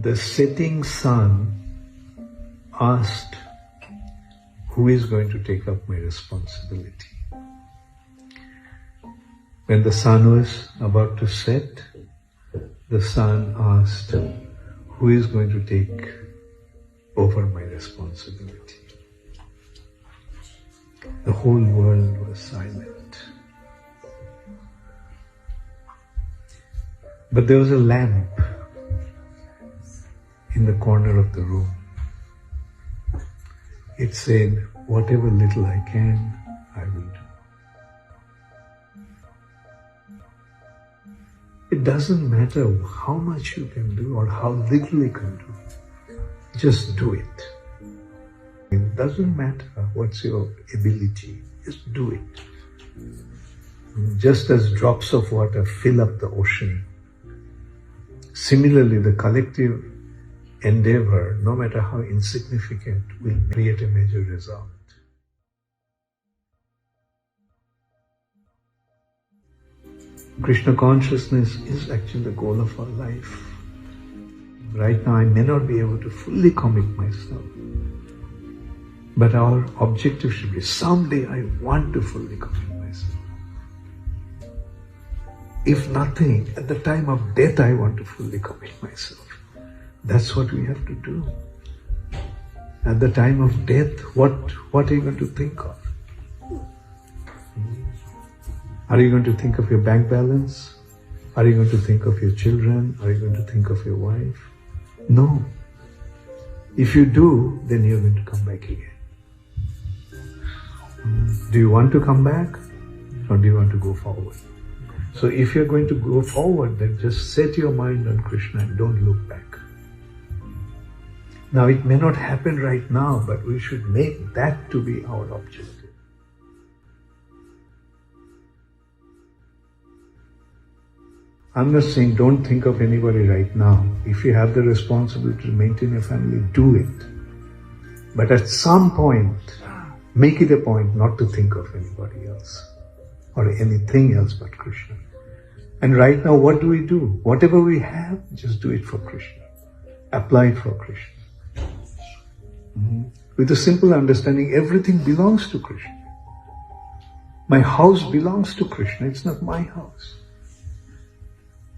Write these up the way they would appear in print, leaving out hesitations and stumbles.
the setting sun asked, who is going to take up my responsibility? When the sun was about to set, the sun asked, who is going to take over my responsibility? The whole world was silent. But there was a lamp in the corner of the room. It said, whatever little I can, I will do. It doesn't matter how much you can do or how little you can do. Just do it. It doesn't matter what's your ability. Just do it. Just as drops of water fill up the ocean, similarly the collective endeavor, no matter how insignificant, will create a major result. Krishna consciousness is actually the goal of our life. Right now I may not be able to fully commit myself, but our objective should be, someday I want to fully commit myself. If nothing, at the time of death I want to fully commit myself. That's what we have to do. At the time of death, what are you going to think of? Are you going to think of your bank balance? Are you going to think of your children? Are you going to think of your wife? No. If you do, then you're going to come back again. Do you want to come back, or do you want to go forward? So if you're going to go forward, then just set your mind on Krishna and don't look back. Now it may not happen right now, but we should make that to be our objective. I'm not saying don't think of anybody right now. If you have the responsibility to maintain your family, do it. But at some point, make it a point not to think of anybody else or anything else but Krishna. And right now, what do we do? Whatever we have, just do it for Krishna. Apply it for Krishna. With a simple understanding, everything belongs to Krishna. My house belongs to Krishna, it's not my house.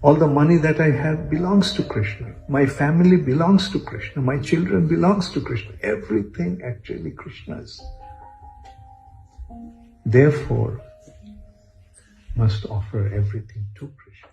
All the money that I have belongs to Krishna. My family belongs to Krishna. My children belongs to Krishna. Everything actually Krishna's. Therefore, must offer everything to Krishna.